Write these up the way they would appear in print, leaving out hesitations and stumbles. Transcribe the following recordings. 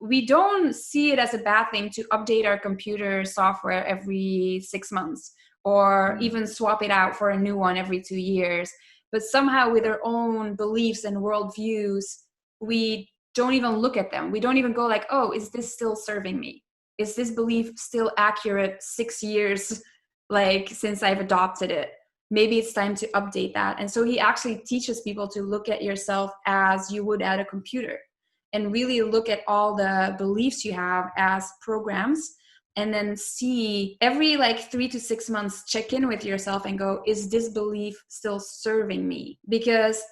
we don't see it as a bad thing to update our computer software every 6 months, or even swap it out for a new one every 2 years. But somehow with our own beliefs and worldviews, we don't even look at them. We don't even go like, oh, is this still serving me? Is this belief still accurate 6 years like since I've adopted it? Maybe it's time to update that. And so he actually teaches people to look at yourself as you would at a computer, and really look at all the beliefs you have as programs, and then see every like 3 to 6 months, check in with yourself and go, is this belief still serving me? Because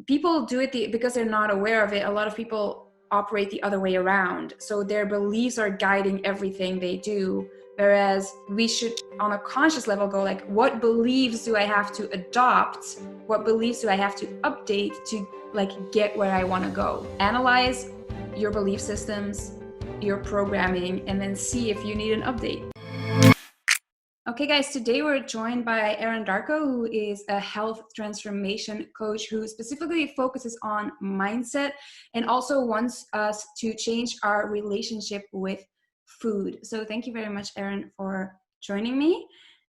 people do it because they're not aware of it. A lot of people operate the other way around. So their beliefs are guiding everything they do. Whereas we should, on a conscious level, go like, what beliefs do I have to adopt? What beliefs do I have to update to like get where I want to go? Analyze your belief systems, your programming, and then see if you need an update. Okay, guys, today we're joined by Aaron Darko, who is a health transformation coach who specifically focuses on mindset and also wants us to change our relationship with food. So thank you very much, Aaron, for joining me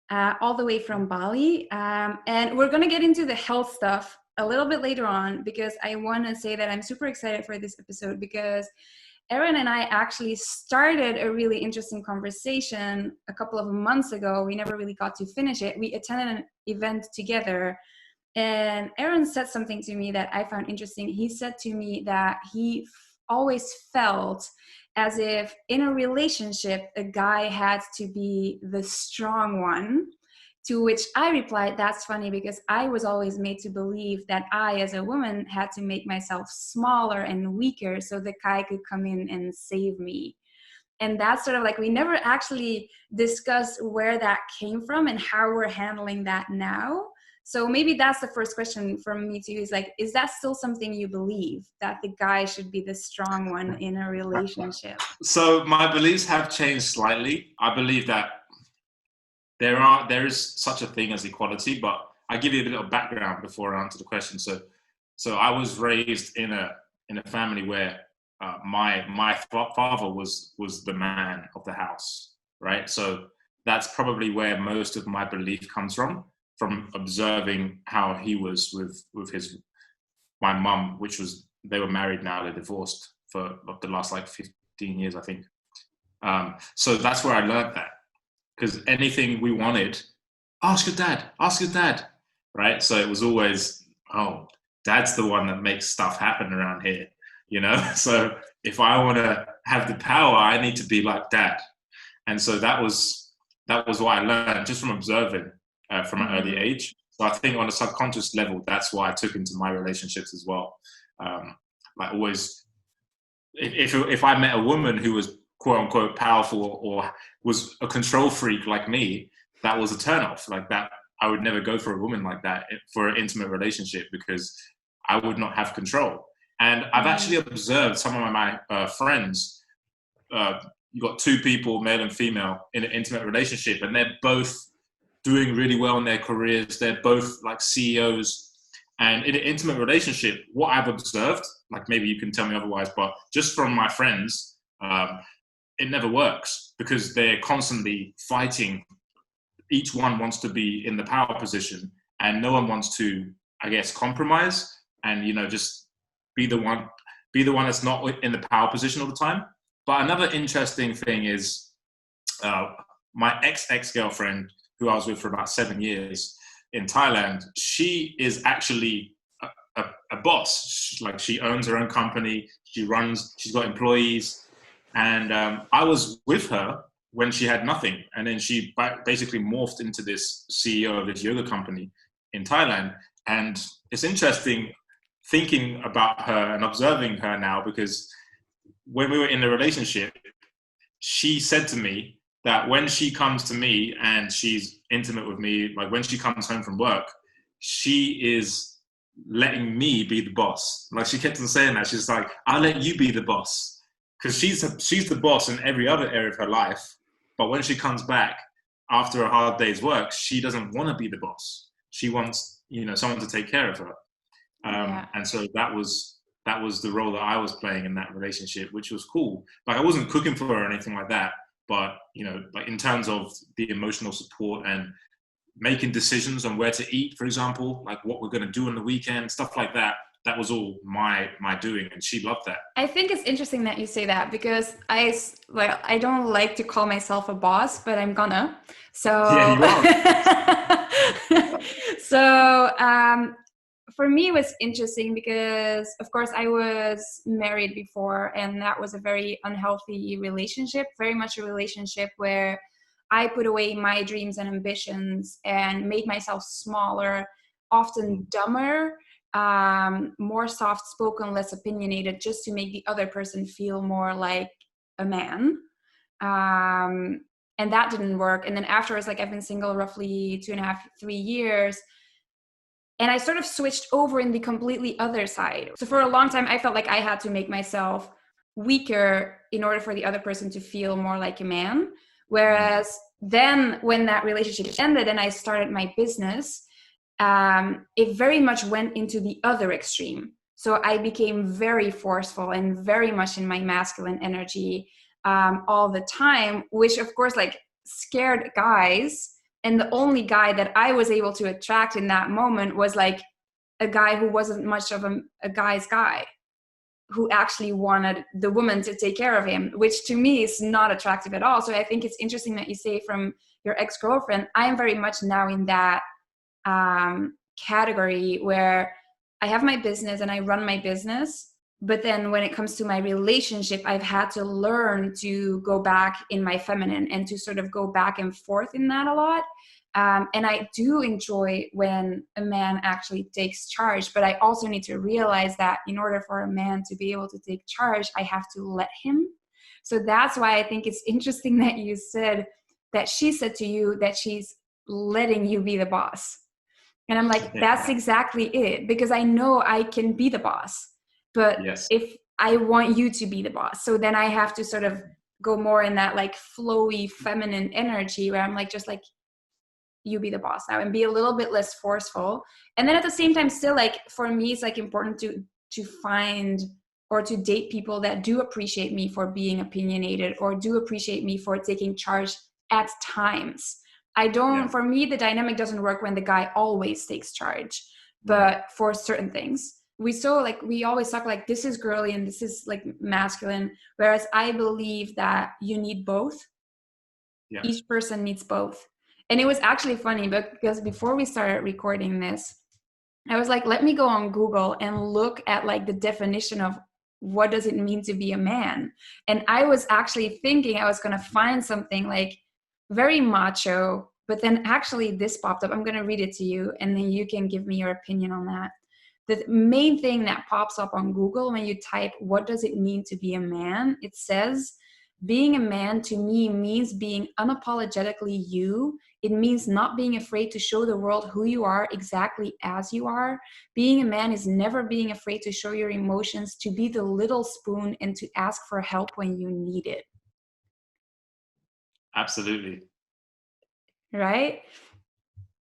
all the way from Bali. And we're going to get into the health stuff a little bit later on, because I want to say that I'm super excited for this episode, because Aaron and I actually started a really interesting conversation a couple of months ago. We never really got to finish it. We attended an event together, and Aaron said something to me that I found interesting. He said to me that he always felt as if in a relationship, a guy had to be the strong one. To which I replied, that's funny, because I was always made to believe that I, as a woman, had to make myself smaller and weaker so the guy could come in and save me. And that's sort of like, we never actually discussed where that came from and how we're handling that now. So maybe that's the first question from me to you, is like, is that still something you believe, that the guy should be the strong one in a relationship? So my beliefs have changed slightly. I believe that there is such a thing as equality, but I'll give you a bit of background before I answer the question. So I was raised in a family where my father was the man of the house, right? So that's probably where most of my belief comes from observing how he was with my mum, they were married now, they're divorced for the last like 15 years, I think. So that's where I learned that. Because anything we wanted, ask your dad, right? So it was always, oh, dad's the one that makes stuff happen around here, you know? So if I want to have the power, I need to be like dad. And so that was what I learned just from observing from an early age. So I think on a subconscious level, that's what I took into my relationships as well. Like always, if I met a woman who was quote unquote powerful or was a control freak like me, that was a turnoff. Like that, I would never go for a woman like that for an intimate relationship, because I would not have control. And I've actually observed some of my friends, you got two people, male and female, in an intimate relationship, and they're both doing really well in their careers. They're both like CEOs. And in an intimate relationship, what I've observed, like maybe you can tell me otherwise, but just from my friends, it never works, because they're constantly fighting. Each one wants to be in the power position, and no one wants to, I guess, compromise and, you know, just be the one that's not in the power position all the time. But another interesting thing is my ex-girlfriend, who I was with for about 7 years in Thailand, she is actually a boss. She owns her own company. She's got employees. And I was with her when she had nothing. And then she basically morphed into this CEO of this yoga company in Thailand. And it's interesting thinking about her and observing her now, because when we were in a relationship, she said to me that when she comes to me and she's intimate with me, like when she comes home from work, she is letting me be the boss. Like she kept on saying that. She's like, I'll let you be the boss. Because she's the boss in every other area of her life. But when she comes back after a hard day's work, she doesn't want to be the boss. She wants, you know, someone to take care of her. And so that was that was the role that I was playing in that relationship, which was cool. Like I wasn't cooking for her or anything like that, but you know, like in terms of the emotional support and making decisions on where to eat, for example, like what we're going to do on the weekend, stuff like that. That was all my doing, and she loved that. I think it's interesting that you say that, because I don't like to call myself a boss, but I'm gonna. Yeah, So you are. so for me it was interesting because of course I was married before, and that was a very unhealthy relationship, very much a relationship where I put away my dreams and ambitions and made myself smaller, often dumber, more soft spoken, less opinionated, just to make the other person feel more like a man. And that didn't work. And then afterwards, like I've been single roughly 2.5, 3 years. And I sort of switched over in the completely other side. So for a long time, I felt like I had to make myself weaker in order for the other person to feel more like a man. Whereas then when that relationship ended and I started my business, it very much went into the other extreme. So I became very forceful and very much in my masculine energy all the time, which of course like scared guys. And the only guy that I was able to attract in that moment was like a guy who wasn't much of a guy's guy, who actually wanted the woman to take care of him, which to me is not attractive at all. So I think it's interesting that you say from your ex-girlfriend, I am very much now in that category where I have my business and I run my business. But then when it comes to my relationship, I've had to learn to go back in my feminine and to sort of go back and forth in that a lot. And I do enjoy when a man actually takes charge, but I also need to realize that in order for a man to be able to take charge, I have to let him. So that's why I think it's interesting that you said that she said to you that she's letting you be the boss. And I'm like, that's exactly it, because I know I can be the boss. But yes. if I want you to be the boss, so then I have to sort of go more in that like flowy feminine energy where I'm like, just like, you be the boss now, and be a little bit less forceful. And then at the same time, still like for me, it's like important to find or to date people that do appreciate me for being opinionated or do appreciate me for taking charge at times. For me, the dynamic doesn't work when the guy always takes charge, but for certain things. We always talk like this is girly and this is like masculine, whereas I believe that you need both. Yeah. Each person needs both. And it was actually funny because before we started recording this, I was like, let me go on Google and look at like the definition of what does it mean to be a man. And I was actually thinking I was going to find something like very macho, but then actually this popped up. I'm going to read it to you and then you can give me your opinion on that. The main thing that pops up on Google when you type, what does it mean to be a man? It says, being a man to me means being unapologetically you. It means not being afraid to show the world who you are exactly as you are. Being a man is never being afraid to show your emotions, to be the little spoon and to ask for help when you need it. Absolutely. Right?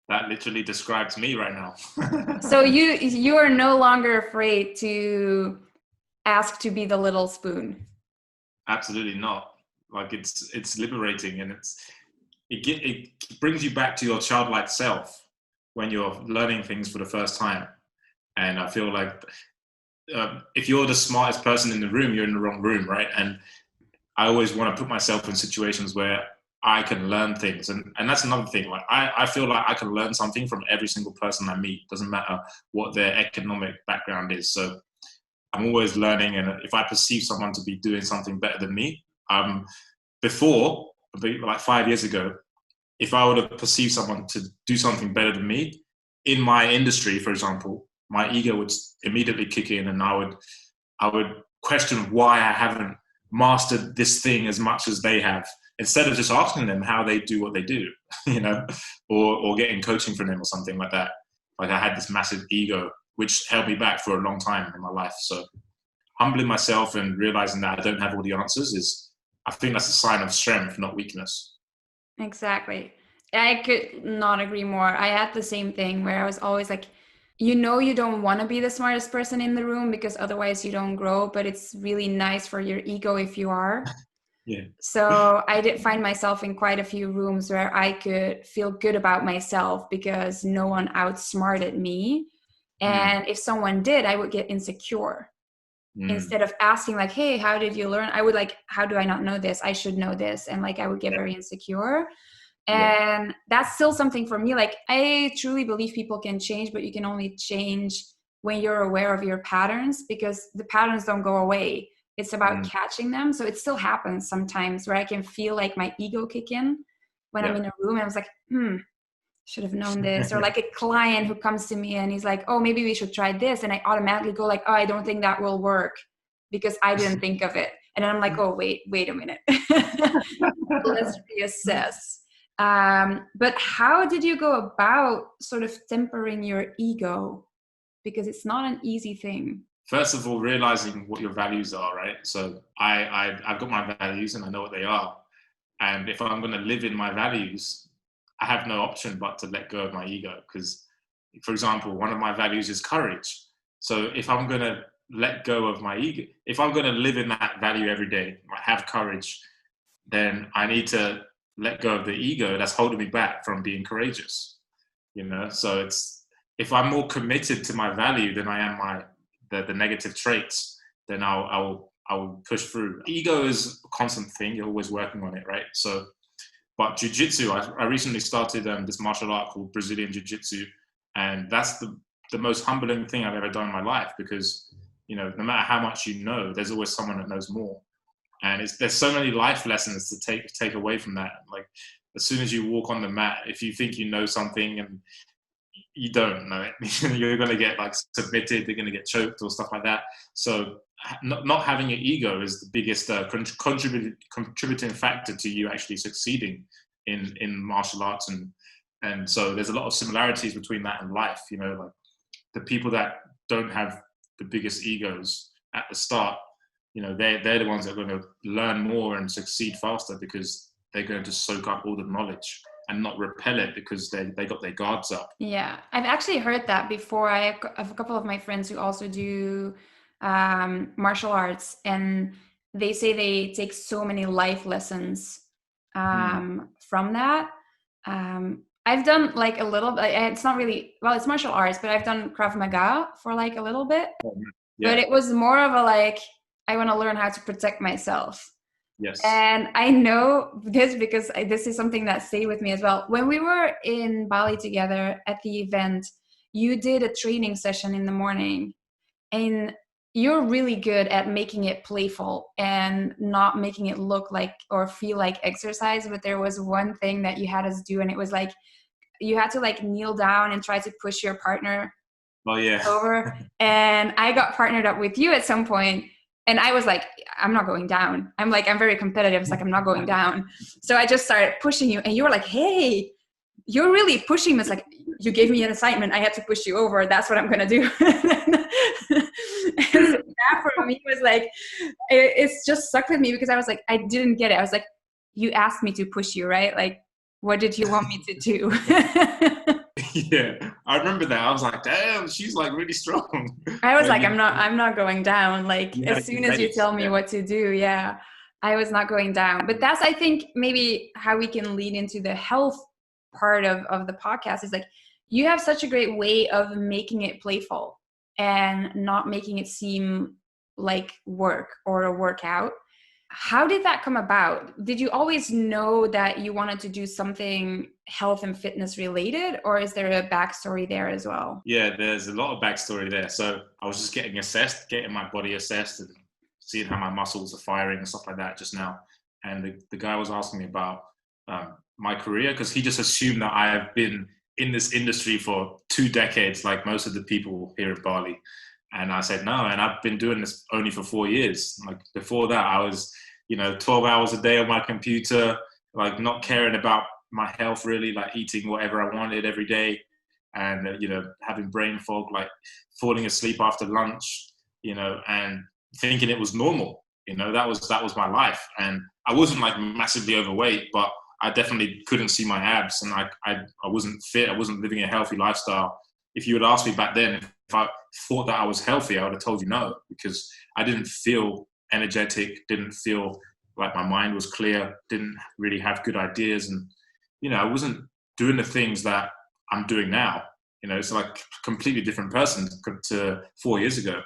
That literally describes me right now. So you are no longer afraid to ask to be the little spoon. Absolutely not. Like it's liberating, and it brings you back to your childlike self when you're learning things for the first time. And I feel like if you're the smartest person in the room, you're in the wrong room, right? And I always want to put myself in situations where I can learn things. And that's another thing. Like I feel like I can learn something from every single person I meet. Doesn't matter what their economic background is. So I'm always learning. And if I perceive someone to be doing something better than me, before, like 5 years ago, if I would have perceived someone to do something better than me in my industry, for example, my ego would immediately kick in, and I would question why I haven't mastered this thing as much as they have, instead of just asking them how they do what they do, you know, or getting coaching from them or something like that. Like I had this massive ego, which held me back for a long time in my life. So humbling myself and realizing that I don't have all the answers I think that's a sign of strength, not weakness. Exactly. I could not agree more. I had the same thing where I was always like, you know you don't want to be the smartest person in the room because otherwise you don't grow, but it's really nice for your ego if you are. Yeah. So I did find myself in quite a few rooms where I could feel good about myself because no one outsmarted me. And if someone did, I would get insecure. Instead of asking like, hey, how did you learn? I would like, how do I not know this? I should know this. And like, I would get very insecure. And that's still something for me. Like, I truly believe people can change, but you can only change when you're aware of your patterns, because the patterns don't go away. It's about catching them. So it still happens sometimes where I can feel like my ego kick in when I'm in a room and I was like, should have known this. Or like a client who comes to me and he's like, oh, maybe we should try this. And I automatically go like, oh, I don't think that will work because I didn't think of it. And then I'm like, oh, wait a minute. Let's reassess. But how did you go about sort of tempering your ego? Because it's not an easy thing. First of all, realizing what your values are, right? So I've got my values and I know what they are. And if I'm going to live in my values, I have no option but to let go of my ego. Because, for example, one of my values is courage. So if I'm going to let go of my ego, if I'm going to live in that value every day, have courage, then I need to let go of the ego that's holding me back from being courageous. You know, so it's, if I'm more committed to my value than I am the negative traits, then I'll push through. Ego is a constant thing. You're always working on it, right? So, but jiu-jitsu, I recently started this martial art called Brazilian jiu-jitsu, and that's the most humbling thing I've ever done in my life, because, you know, no matter how much you know, there's always someone that knows more. And there's so many life lessons to take away from that. Like, as soon as you walk on the mat, if you think you know something and you don't know it, you're going to get like submitted, you're going to get choked or stuff like that. So not having an ego is the biggest contributing factor to you actually succeeding in martial arts. And so there's a lot of similarities between that and life. You know, like the people that don't have the biggest egos at the start, you know, they're the ones that are going to learn more and succeed faster, because they're going to soak up all the knowledge and not repel it because they got their guards up. Yeah, I've actually heard that before. I have a couple of my friends who also do martial arts, and they say they take so many life lessons from that. I've done like a little bit, it's not really, well, it's martial arts, but I've done Krav Maga for like a little bit. But it was more of a like, I want to learn how to protect myself. Yes. And I know this because this is something that stayed with me as well. When we were in Bali together at the event, you did a training session in the morning, and you're really good at making it playful and not making it look like or feel like exercise. But there was one thing that you had us do, and it was like, you had to like kneel down and try to push your partner over. And I got partnered up with you at some point. And I was like, I'm not going down. I'm very competitive. It's like, I'm not going down. So I just started pushing you, and you were like, hey, you're really pushing me. It's like, you gave me an assignment. I had to push you over. That's what I'm going to do. And so that for me was like, it's just stuck with me, because I was like, I didn't get it. I was like, you asked me to push you, right? Like, what did you want me to do? Yeah, I remember that. I was like, damn, she's like really strong. I was like, I'm not going down. Like, as soon as you tell me what to do, I was not going down. But that's, I think, maybe how we can lead into the health part of the podcast, is like, you have such a great way of making it playful and not making it seem like work or a workout. How did that come about? Did you always know that you wanted to do something health and fitness related, or is there a backstory there as well? Yeah, there's a lot of backstory there. So I was just getting my body assessed and seeing how my muscles are firing and stuff like that just now. And the guy was asking me about my career, because he just assumed that I have been in this industry for 2 decades, like most of the people here in Bali. And I said, no, and I've been doing this only for 4 years. Like before that, I was, 12 hours a day on my computer, like not caring about my health really, like eating whatever I wanted every day. And, having brain fog, like falling asleep after lunch, and thinking it was normal. That was my life. And I wasn't like massively overweight, but I definitely couldn't see my abs, and I wasn't fit. I wasn't living a healthy lifestyle. if you had asked me back then if I thought that I was healthy, I would have told you no, because I didn't feel energetic, didn't feel like my mind was clear, didn't really have good ideas. And, I wasn't doing the things that I'm doing now. It's like a completely different person to 4 years ago.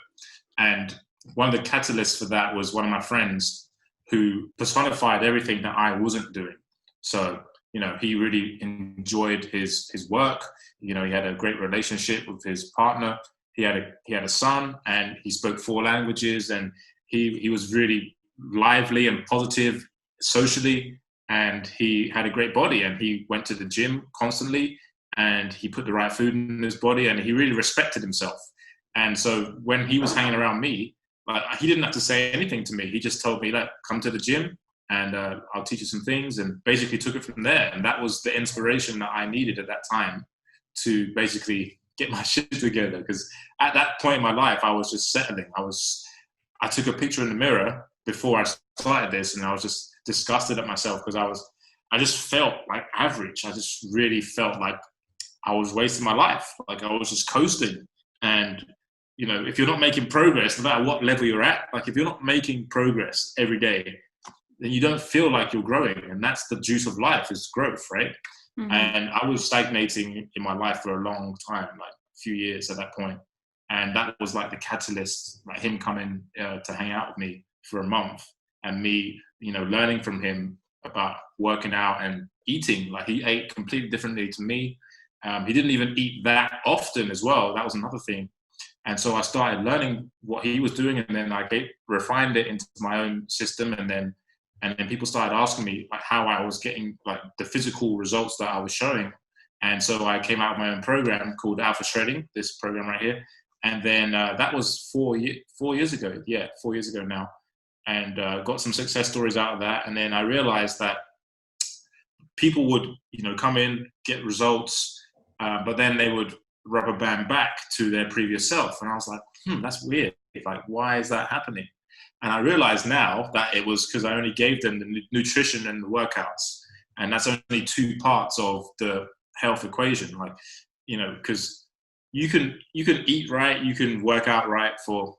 And one of the catalysts for that was one of my friends who personified everything that I wasn't doing. So, he really enjoyed his work. He had a great relationship with his partner. He had a son, and he spoke 4 languages, and he was really lively and positive socially, and he had a great body, and he went to the gym constantly, and he put the right food in his body, and he really respected himself. And so when he was hanging around me, he didn't have to say anything to me. He just told me, come to the gym, and I'll teach you some things, and basically took it from there. And that was the inspiration that I needed at that time to basically get my shit together. Because at that point in my life, I was just settling. I took a picture in the mirror before I started this, and I was just disgusted at myself because I just felt like average. I just really felt like I was wasting my life. Like I was just coasting. And, if you're not making progress, no matter what level you're at, like if you're not making progress every day, then you don't feel like you're growing. And that's the juice of life, is growth, right? Mm-hmm. And I was stagnating in my life for a long time, like a few years at that point. And that was like the catalyst, like him coming to hang out with me for a month, and me, learning from him about working out and eating. Like he ate completely differently to me. He didn't even eat that often as well. That was another thing. And so I started learning what he was doing, and then I refined it into my own system. And then people started asking me like how I was getting like the physical results that I was showing. And so I came out with my own program called Alpha Shredding, this program right here. And then that was 4 years ago. Yeah, 4 years ago now. And got some success stories out of that. And then I realized that people would, come in, get results, but then they would rubber band back to their previous self. And I was like, that's weird. Like, why is that happening? And I realized now that it was because I only gave them the nutrition and the workouts. And that's only 2 parts of the health equation. Like, because you can eat right, you can work out right for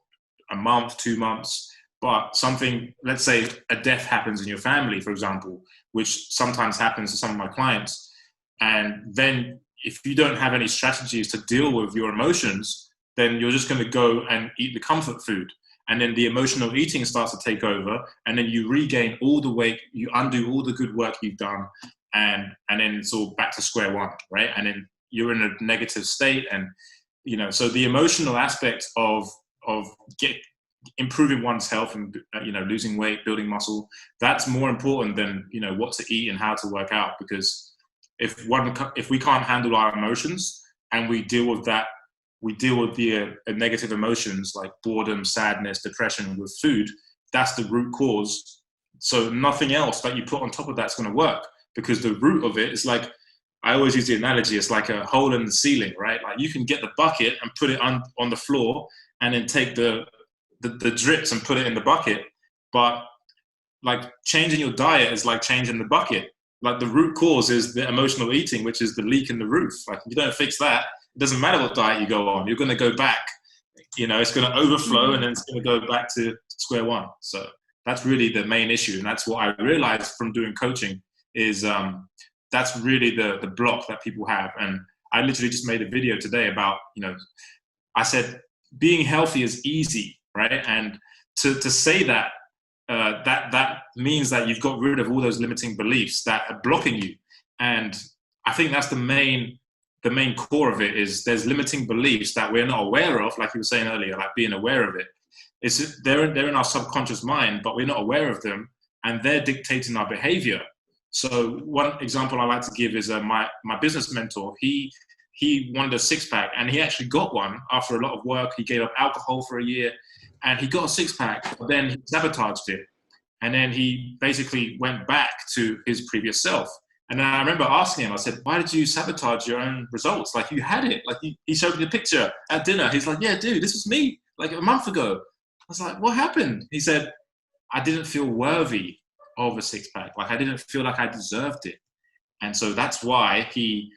a month, 2 months, but something, let's say a death happens in your family, for example, which sometimes happens to some of my clients. And then if you don't have any strategies to deal with your emotions, then you're just going to go and eat the comfort food. And then the emotional eating starts to take over, and then you regain all the weight, you undo all the good work you've done, and then it's all back to square one, right? And then you're in a negative state. And, so the emotional aspect of improving one's health and, losing weight, building muscle, that's more important than, what to eat and how to work out. Because if we can't handle our emotions and we deal with the negative emotions like boredom, sadness, depression with food, that's the root cause. So nothing else that you put on top of that's going to work, because the root of it is like, I always use the analogy, it's like a hole in the ceiling, right? Like you can get the bucket and put it on the floor and then take the drips and put it in the bucket. But like changing your diet is like changing the bucket. Like the root cause is the emotional eating, which is the leak in the roof. Like if you don't fix that, it doesn't matter what diet you go on, you're going to go back, it's going to overflow, and then it's going to go back to square one. So that's really the main issue. And that's what I realized from doing coaching is that's really the block that people have. And I literally just made a video today about, I said, being healthy is easy, right? And to say that, that means that you've got rid of all those limiting beliefs that are blocking you. And I think that's the main core of it, is there's limiting beliefs that we're not aware of, like you were saying earlier, like being aware of it. They're in our subconscious mind, but we're not aware of them, and they're dictating our behavior. So one example I like to give is my business mentor. He wanted a 6-pack, and he actually got one after a lot of work. He gave up alcohol for a year, and he got a 6-pack, but then he sabotaged it. And then he basically went back to his previous self. And then I remember asking him, I said, why did you sabotage your own results? Like you had it. Like he showed me the picture at dinner. He's like, yeah, dude, this was me like a month ago. I was like, what happened? He said, I didn't feel worthy of a 6-pack. Like I didn't feel like I deserved it. And so that's why he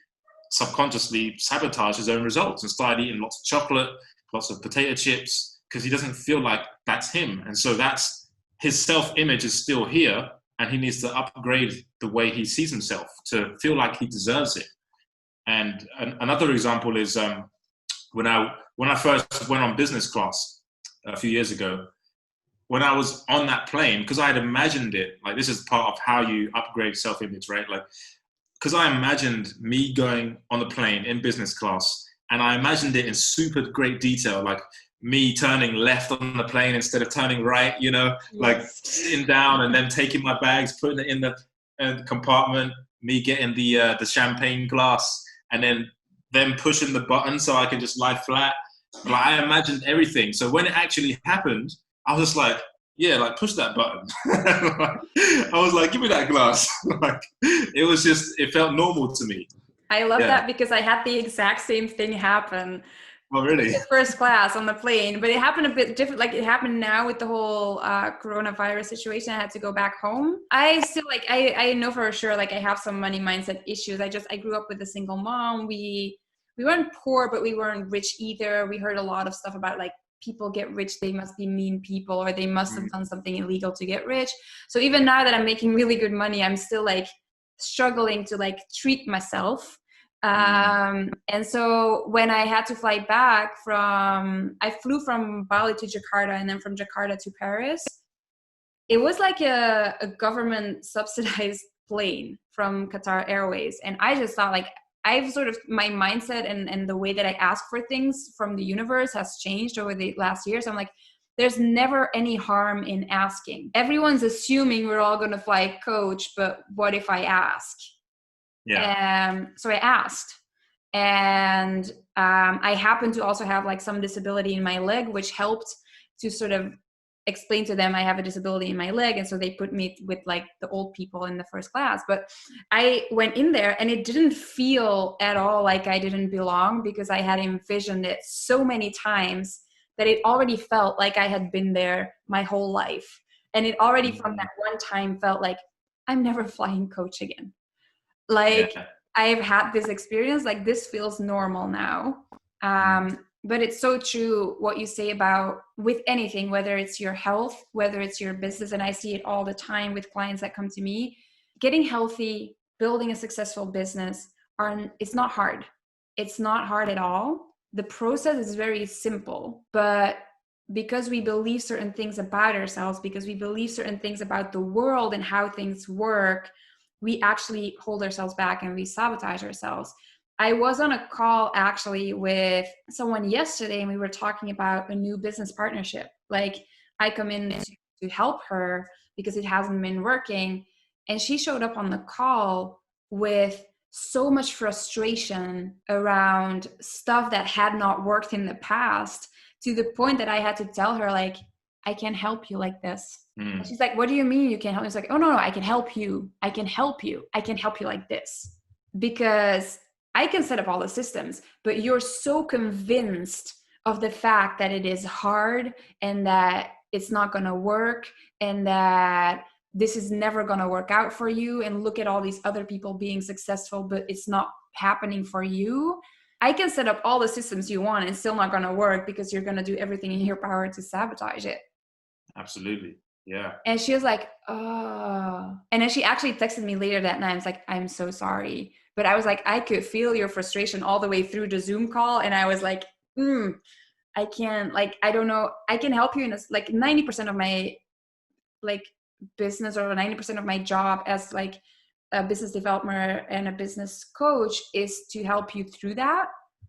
subconsciously sabotage his own results and started eating lots of chocolate, lots of potato chips, because he doesn't feel like that's him. And so that's his self-image is still here, and he needs to upgrade the way he sees himself to feel like he deserves it. And another example is when I first went on business class a few years ago, when I was on that plane, because I had imagined it, like this is part of how you upgrade self-image, right? Like, because I imagined me going on the plane in business class, and I imagined it in super great detail, like me turning left on the plane instead of turning right, you know, like sitting down and then taking my bags, putting it in the compartment, me getting the champagne glass, and then pushing the button so I can just lie flat. Like, I imagined everything. So when it actually happened, I was just like, yeah, like push that button. I was like, give me that glass. Like, it felt normal to me. I love that, because I had the exact same thing happen. Oh, really? First class on the plane, but it happened a bit different. Like, it happened now with the whole coronavirus situation. I had to go back home. I still I know for sure, like, I have some money mindset issues. I grew up with a single mom. We weren't poor, but we weren't rich either. We heard a lot of stuff about, like, people get rich, they must be mean people, or they must have done something illegal to get rich. So even now that I'm making really good money, I'm still like struggling to like treat myself. And so when I had to fly back I flew from Bali to Jakarta, and then from Jakarta to Paris. It was like a government subsidized plane from Qatar Airways. And I just thought, like, I've sort of, my mindset and the way that I ask for things from the universe has changed over the last year. So I'm like, there's never any harm in asking. Everyone's assuming we're all going to fly coach, but what if I ask? Yeah. So I asked, and I happened to also have like some disability in my leg, which helped to sort of explain to them I have a disability in my leg. And so they put me with like the old people in the first class. But I went in there, and it didn't feel at all like I didn't belong, because I had envisioned it so many times that it already felt like I had been there my whole life. And it already from that one time felt like I'm never flying coach again. Like, I've had this experience, like this feels normal now. But it's so true what you say about with anything, whether it's your health, whether it's your business. And I see it all the time with clients that come to me. Getting healthy, building a successful business, it's not hard. It's not hard at all. The process is very simple, but because we believe certain things about ourselves, because we believe certain things about the world and how things work, we actually hold ourselves back and we sabotage ourselves. I was on a call actually with someone yesterday, and we were talking about a new business partnership. Like, I come in to help her because it hasn't been working. And she showed up on the call with so much frustration around stuff that had not worked in the past, to the point that I had to tell her, like, I can't help you like this. And she's like, what do you mean you can't help me? It's like, oh, no, I can help you. I can help you. I can help you like this. Because I can set up all the systems, but you're so convinced of the fact that it is hard and that it's not going to work and that this is never going to work out for you. And look at all these other people being successful, but it's not happening for you. I can set up all the systems you want and it's still not going to work, because you're going to do everything in your power to sabotage it. Absolutely. Yeah. And she was like, oh. And then she actually texted me later that night. I was like, I'm so sorry. But I was like, I could feel your frustration all the way through the Zoom call. And I was like, I can't, like, I don't know. I can help you in like 90% of my like business, or 90% of my job as like a business developer and a business coach is to help you through that.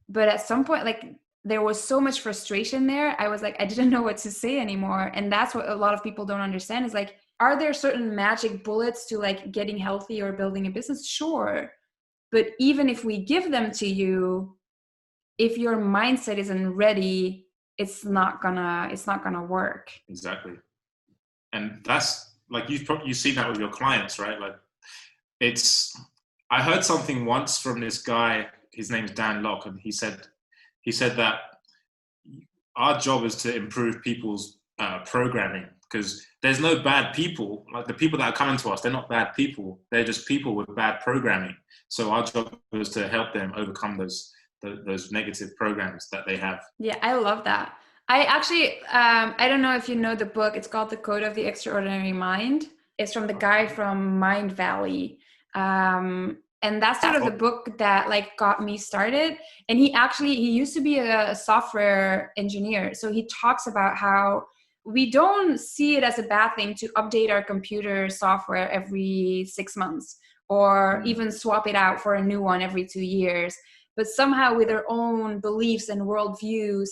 But at some point, like, there was so much frustration there. I was like, I didn't know what to say anymore. And that's what a lot of people don't understand is like, are there certain magic bullets to like getting healthy or building a business? Sure. But even if we give them to you, if your mindset isn't ready, it's not gonna work. Exactly. And that's like, you've seen that with your clients, right? Like, I heard something once from this guy, his name's Dan Locke, and he said that our job is to improve people's programming. because there's no bad people. Like the people that are coming to us, they're not bad people. They're just people with bad programming. So our job is to help them overcome those negative programs that they have. Yeah, I love that. I actually, I don't know if you know the book. It's called The Code of the Extraordinary Mind. It's from the guy from Mind Valley. And that's sort of the book that like got me started. And he used to be a software engineer. So he talks about how we don't see it as a bad thing to update our computer software every 6 months or even swap it out for a new one every 2 years. But somehow with our own beliefs and worldviews,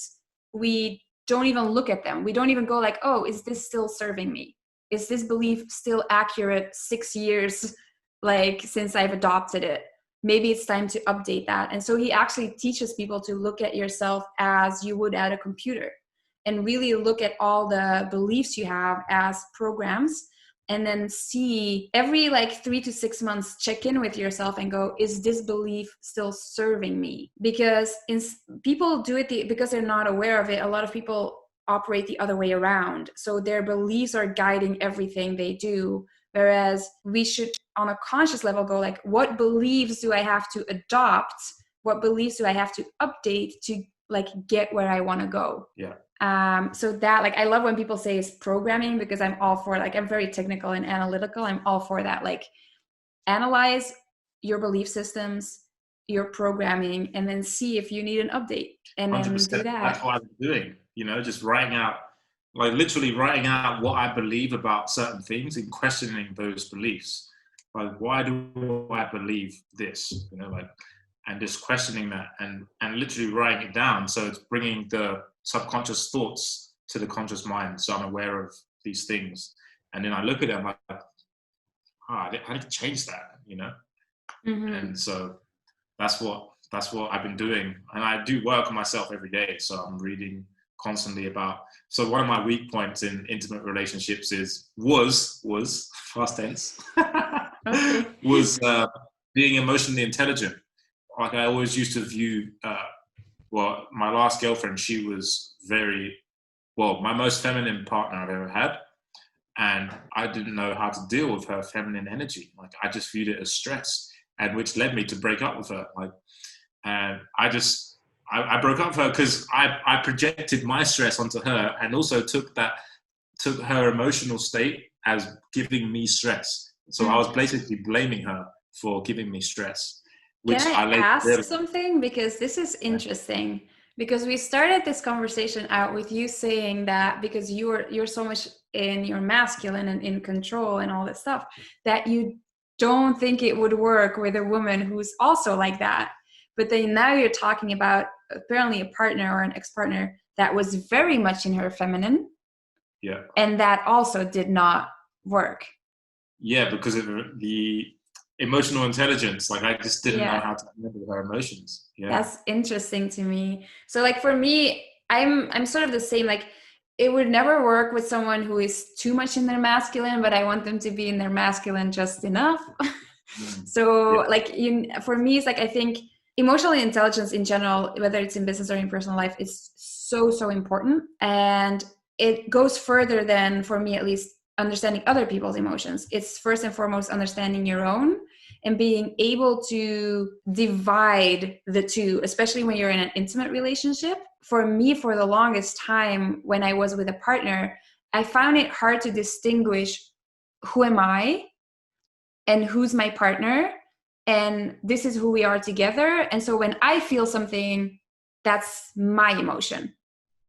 we don't even look at them. We don't even go like, oh, is this still serving me? Is this belief still accurate 6 years like since I've adopted it? Maybe it's time to update that. And so he actually teaches people to look at yourself as you would at a computer and really look at all the beliefs you have as programs, and then see every like 3 to 6 months, check in with yourself and go, is this belief still serving me? Because people do it because they're not aware of it. A lot of people operate the other way around. So their beliefs are guiding everything they do. Whereas we should, on a conscious level, go like, what beliefs do I have to adopt? What beliefs do I have to update to like get where I want to go? Yeah. So that, like, I love when people say it's programming, because I'm all for, like, I'm very technical and analytical. I'm all for that. Like, analyze your belief systems, your programming, and then see if you need an update, and then 100%. do that. That's what I'm doing, just writing out, like literally writing out what I believe about certain things and questioning those beliefs. Like, why do I believe this? And just questioning that and literally writing it down. So it's bringing the subconscious thoughts to the conscious mind. So I'm aware of these things. And then I look at them like, I need to change that, Mm-hmm. And so that's what I've been doing. And I do work on myself every day. So I'm reading constantly about, so one of my weak points in intimate relationships was past tense, Okay. was being emotionally intelligent. Like I always used to view, my last girlfriend, she was my most feminine partner I've ever had. And I didn't know how to deal with her feminine energy. Like I just viewed it as stress, and which led me to break up with her. And I broke up with her because I projected my stress onto her, and also took her emotional state as giving me stress. So I was basically blaming her for giving me stress. Can I ask something? Because this is interesting. Because we started this conversation out with you saying that because you're so much in your masculine and in control and all that stuff, that you don't think it would work with a woman who's also like that. But then now you're talking about apparently a partner or an ex-partner that was very much in her feminine. Yeah. And that also did not work. Yeah, because of the emotional intelligence. Like I just didn't know how to handle her emotions. Yeah. That's interesting to me. So like for me, I'm sort of the same. Like it would never work with someone who is too much in their masculine, but I want them to be in their masculine just enough. So for me, it's like, I think emotional intelligence in general, whether it's in business or in personal life, is so important. And it goes further than, for me at least, understanding other people's emotions. It's first and foremost understanding your own and being able to divide the two, especially when you're in an intimate relationship. For me, for the longest time, when I was with a partner, I found it hard to distinguish who am I and who's my partner, and this is who we are together. And so when I feel something, that's my emotion.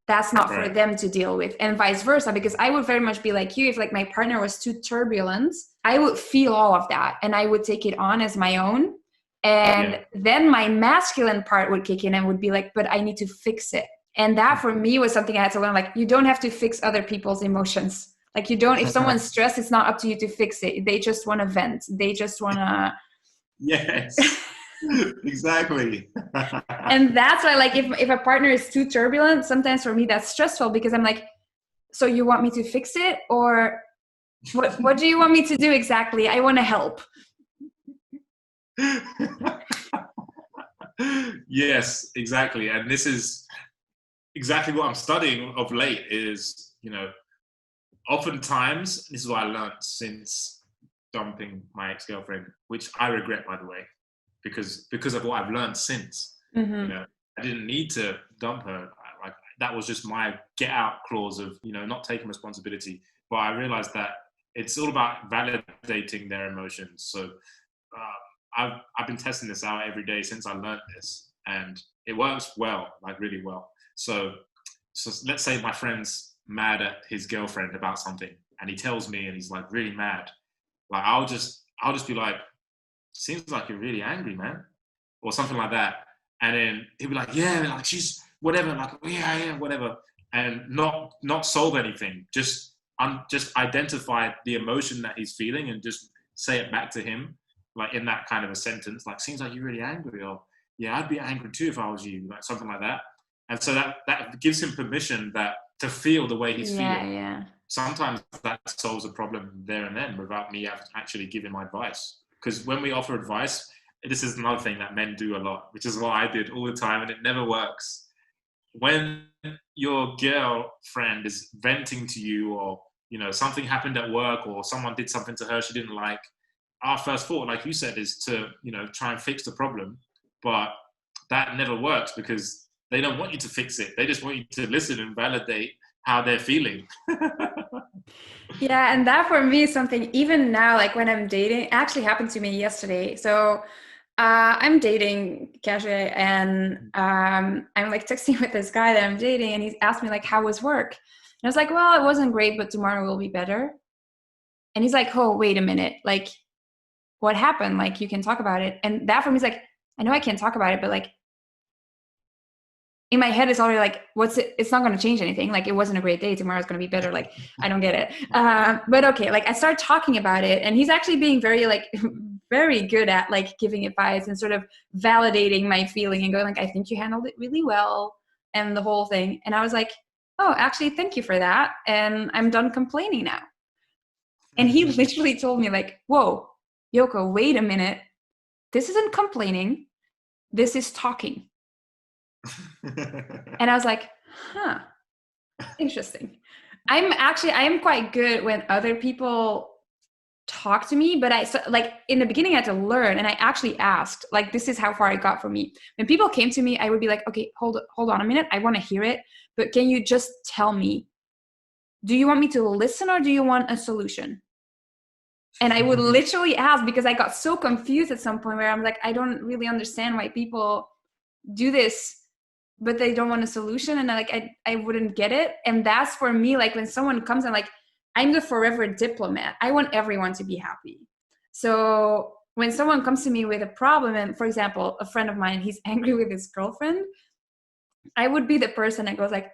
That's not for them to deal with, and vice versa, because I would very much be like you. If like my partner was too turbulent, I would feel all of that and I would take it on as my own. And then my masculine part would kick in and would be like, but I need to fix it. And that for me was something I had to learn. Like, you don't have to fix other people's emotions. Like you don't, if someone's stressed, it's not up to you to fix it. They just want to vent. They just want to. Yes. Exactly. And that's why, like, if a partner is too turbulent, sometimes for me that's stressful, because I'm like, so you want me to fix it, or what do you want me to do exactly? I want to help. Yes, exactly. And this is exactly what I'm studying of late is, oftentimes, this is what I learned since dumping my ex-girlfriend, which I regret, by the way, because of what I've learned since. You know, I didn't need to dump her. Like, that was just my get out clause of, you know, not taking responsibility. But I realized that it's all about validating their emotions. So I've been testing this out every day since I learned this, and it works well, like really well. So let's say my friend's mad at his girlfriend about something, and he tells me, and he's like really mad. Like I'll just be like, seems like you're really angry, man, or something like that. And then he'll be like, yeah, like she's whatever, like yeah, whatever, and not solve anything. Just identify the emotion that he's feeling and just say it back to him, like in that kind of a sentence, like seems like you're really angry, or yeah, I'd be angry too if I was you, like something like that. And so that gives him permission to feel the way he's feeling. Yeah. Sometimes that solves a problem there and then without me actually giving my advice. Because when we offer advice, this is another thing that men do a lot, which is what I did all the time, and it never works. When your girlfriend is venting to you, or you know something happened at work, or someone did something to her she didn't like, our first thought, like you said, is to, you know, try and fix the problem. But that never works because they don't want you to fix it. They just want you to listen and validate how they're feeling. Yeah, and that for me is something even now, like when I'm dating, actually happened to me yesterday. So I'm dating casually, and I'm like texting with this guy that I'm dating, and he's asked me like, how was work? And I was like, well, it wasn't great, but tomorrow will be better. And he's like, oh, wait a minute. Like, what happened? Like, you can talk about it. And that for me is like, I know I can't talk about it, but like, in my head, it's already like, it's not going to change anything. Like, it wasn't a great day. Tomorrow's going to be better. Like, I don't get it. But okay, like I started talking about it, and he's actually being very like, very good at like giving advice and sort of validating my feeling and going like, I think you handled it really well, and the whole thing. And I was like, oh, actually, thank you for that. And I'm done complaining now. And he literally told me like, whoa, Yoko, wait a minute. This isn't complaining. This is talking. And I was like, huh, interesting. I am quite good when other people talk to me, but like in the beginning I had to learn, and I actually asked, like, this is how far it got for me. When people came to me, I would be like, okay, hold on a minute. I want to hear it, but can you just tell me, do you want me to listen or do you want a solution? And I would literally ask, because I got so confused at some point where I'm like, I don't really understand why people do this, but they don't want a solution. And I wouldn't get it. And that's for me, like when someone comes and like, I'm the forever diplomat. I want everyone to be happy. So when someone comes to me with a problem, and for example, a friend of mine, he's angry with his girlfriend, I would be the person that goes like,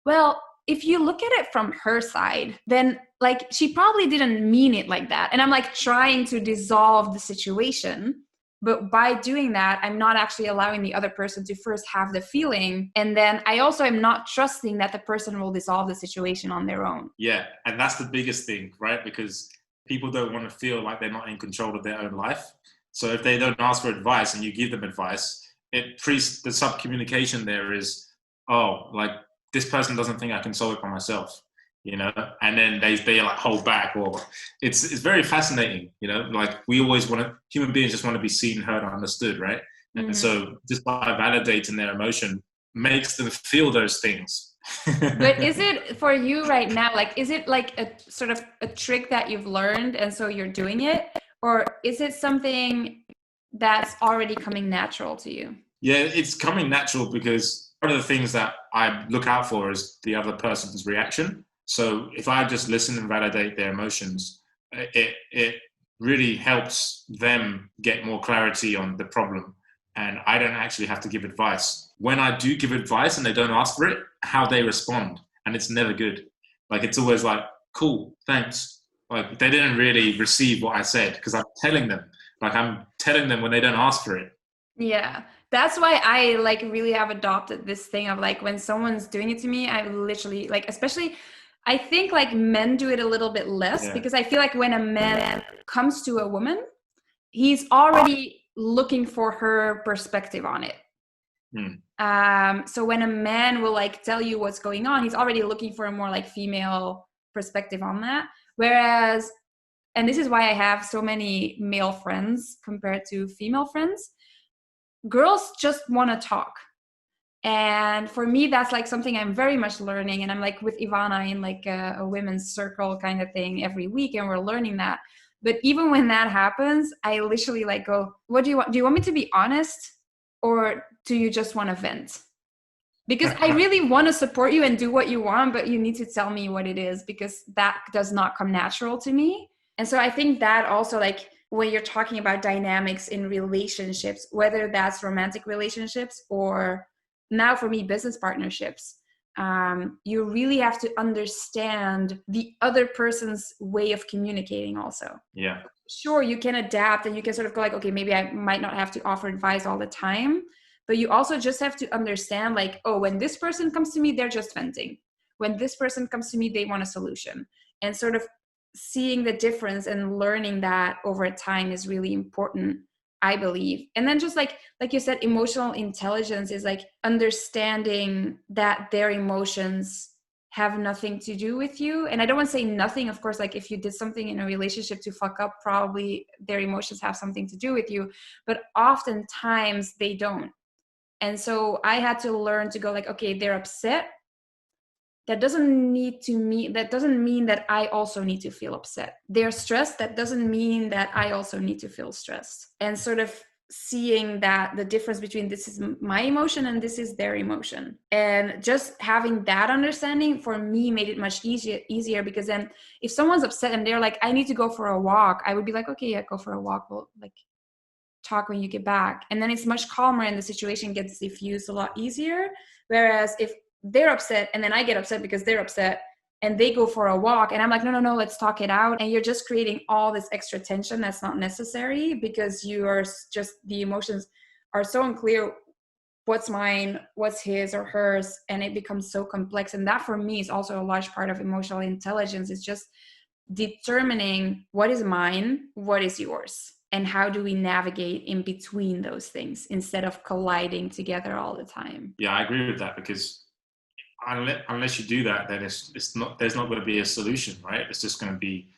well, if you look at it from her side, then like she probably didn't mean it like that. And I'm like trying to dissolve the situation. But by doing that, I'm not actually allowing the other person to first have the feeling. And then I also am not trusting that the person will dissolve the situation on their own. Yeah. And that's the biggest thing, right? Because people don't want to feel like they're not in control of their own life. So if they don't ask for advice and you give them advice, the sub-communication there is, oh, like this person doesn't think I can solve it by myself, you know, and then they like hold back, or it's very fascinating, you know, like human beings just want to be seen, heard, and understood, right? Mm-hmm. And so just by validating their emotion makes them feel those things. But is it for you right now, like, is it like a sort of a trick that you've learned and so you're doing it, or is it something that's already coming natural to you? Yeah, it's coming natural because one of the things that I look out for is the other person's reaction. So if I just listen and validate their emotions, it really helps them get more clarity on the problem. And I don't actually have to give advice. When I do give advice and they don't ask for it, how they respond. And it's never good. Like, it's always like, cool, thanks. Like, they didn't really receive what I said because I'm telling them. Like, I'm telling them when they don't ask for it. Yeah. That's why I like really have adopted this thing of like, when someone's doing it to me, I literally like, especially I think like men do it a little bit less, because I feel like when a man comes to a woman, he's already looking for her perspective on it. So when a man will like tell you what's going on, he's already looking for a more like female perspective on that. Whereas, and this is why I have so many male friends compared to female friends, girls just want to talk. And for me, that's like something I'm very much learning. And I'm like with Ivana in like a women's circle kind of thing every week, and we're learning that. But even when that happens, I literally like go, what do you want? Do you want me to be honest, or do you just want to vent? Because I really want to support you and do what you want, but you need to tell me what it is, because that does not come natural to me. And so I think that also, like when you're talking about dynamics in relationships, whether that's romantic relationships or now for me, business partnerships, you really have to understand the other person's way of communicating also. Yeah. Sure, you can adapt and you can sort of go like, okay, maybe I might not have to offer advice all the time, but you also just have to understand like, oh, when this person comes to me, they're just venting. When this person comes to me, they want a solution. And sort of seeing the difference and learning that over time is really important, I believe. And then just like you said, emotional intelligence is like understanding that their emotions have nothing to do with you. And I don't want to say nothing, of course, like if you did something in a relationship to fuck up, probably their emotions have something to do with you, but oftentimes they don't. And so I had to learn to go like, okay, they're upset. That doesn't mean that I also need to feel upset. They're stressed. That doesn't mean that I also need to feel stressed. And sort of seeing that the difference between this is my emotion and this is their emotion. And just having that understanding for me made it much easier, because then if someone's upset and they're like, I need to go for a walk, I would be like, okay, yeah, go for a walk. We'll like talk when you get back. And then it's much calmer and the situation gets diffused a lot easier. Whereas if they're upset and then I get upset because they're upset and they go for a walk and I'm like, no, let's talk it out. And you're just creating all this extra tension that's not necessary, because you are just, the emotions are so unclear. What's mine, what's his or hers, and it becomes so complex. And that for me is also a large part of emotional intelligence. It's just determining what is mine, what is yours, and how do we navigate in between those things instead of colliding together all the time. Yeah, I agree with that, because unless you do that, then it's not, there's not going to be a solution, right? It's just going to be,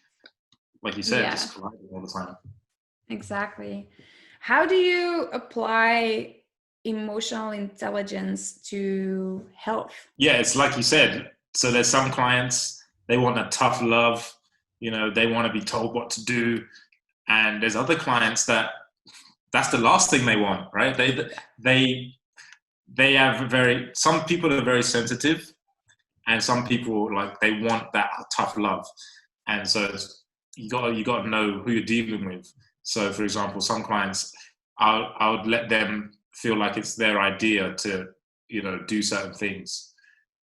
like you said, just colliding all the time. Exactly. How do you apply emotional intelligence to health? Yeah, it's like you said. So there's some clients, they want a tough love, they want to be told what to do. And there's other clients that's the last thing they want, right? They have some people are very sensitive, and some people like they want that tough love. And so you got to know who you're dealing with. So for example, some clients, I would let them feel like it's their idea to, do certain things.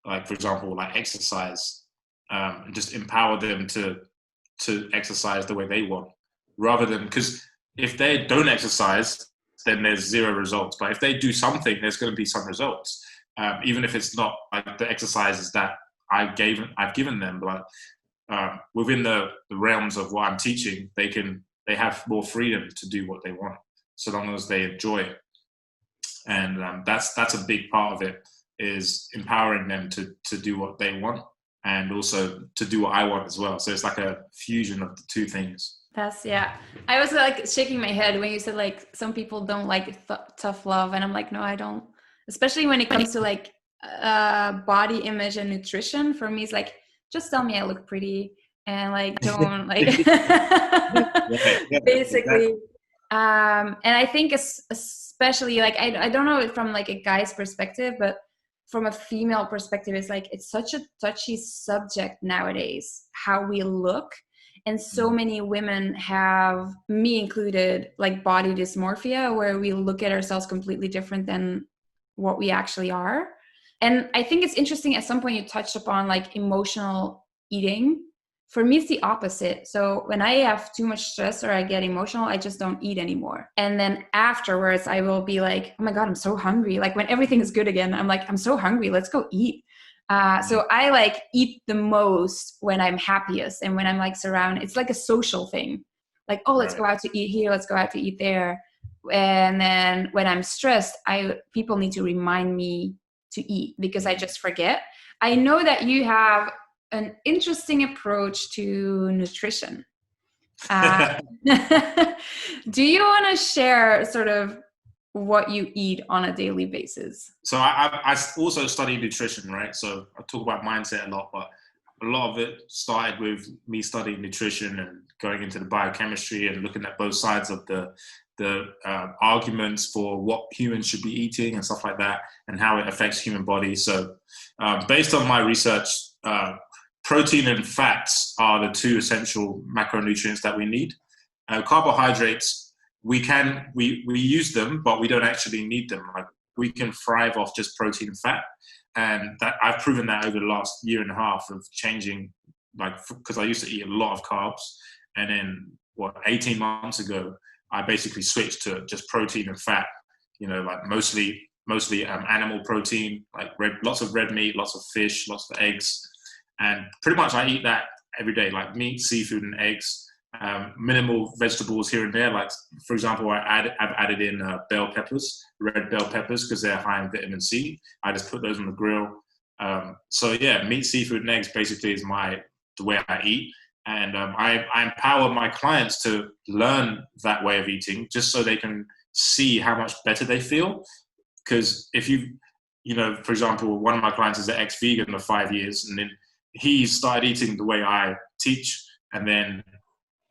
Like for example, like exercise, and just empower them to exercise the way they want, rather than, because if they don't exercise, then there's zero results. But if they do something, there's going to be some results, even if it's not like the exercises that I've given them. But within the realms of what I'm teaching, they have more freedom to do what they want, so long as they enjoy it. And that's a big part of it, is empowering them to do what they want, and also to do what I want as well. So it's like a fusion of the two things. I was like shaking my head when you said like some people don't like tough love, and I'm like, no, I don't. Especially when it comes to like body image and nutrition. For me, it's like, just tell me I look pretty, and like don't like basically. And I think especially like I don't know it from like a guy's perspective, but from a female perspective, it's like it's such a touchy subject nowadays, how we look. And so many women have, me included, like body dysmorphia, where we look at ourselves completely different than what we actually are. And I think it's interesting, at some point you touched upon like emotional eating. For me, it's the opposite. So when I have too much stress or I get emotional, I just don't eat anymore. And then afterwards, I will be like, oh my God, I'm so hungry. Like when everything is good again, I'm like, I'm so hungry. Let's go eat. So I like eat the most when I'm happiest and when I'm like surrounded. It's like a social thing. Like, oh, let's go out to eat here. Let's go out to eat there. And then when I'm stressed, people need to remind me to eat, because I just forget. I know that you have an interesting approach to nutrition. Uh, do you want to share sort of what you eat on a daily basis? So I also study nutrition, right? So I talk about mindset a lot, but a lot of it started with me studying nutrition and going into the biochemistry and looking at both sides of the arguments for what humans should be eating and stuff like that, and how it affects human body. So based on my research, protein and fats are the two essential macronutrients that we need. Carbohydrates, we use them, but we don't actually need them. Like, we can thrive off just protein and fat, and that I've proven that over the last year and a half of changing. Like, because I used to eat a lot of carbs, and then 18 months ago, I basically switched to just protein and fat. You know, like mostly animal protein, like lots of red meat, lots of fish, lots of eggs, and pretty much I eat that every day, like meat, seafood, and eggs. Minimal vegetables here and there. Like, for example, I've added in bell peppers, red bell peppers, because they're high in vitamin C. I just put those on the grill. So yeah, meat, seafood, and eggs basically is the way I eat. And I empower my clients to learn that way of eating, just so they can see how much better they feel. Because if you know, for example, one of my clients is an ex-vegan for 5 years, and then he started eating the way I teach, and then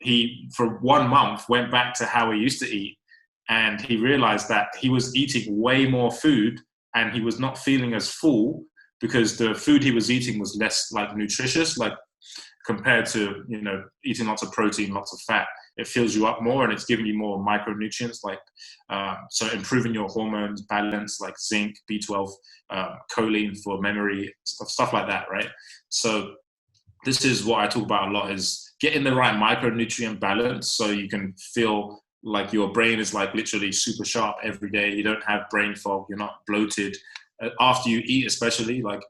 he, for 1 month, went back to how he used to eat, and he realized that he was eating way more food and he was not feeling as full, because the food he was eating was less like nutritious, like compared to, you know, eating lots of protein, lots of fat. It fills you up more and it's giving you more micronutrients, like so improving your hormones balance, like zinc, B12, choline for memory, stuff like that, right? So this is what I talk about a lot, is getting the right micronutrient balance, so you can feel like your brain is like literally super sharp every day. You don't have brain fog. You're not bloated after you eat, especially. Like,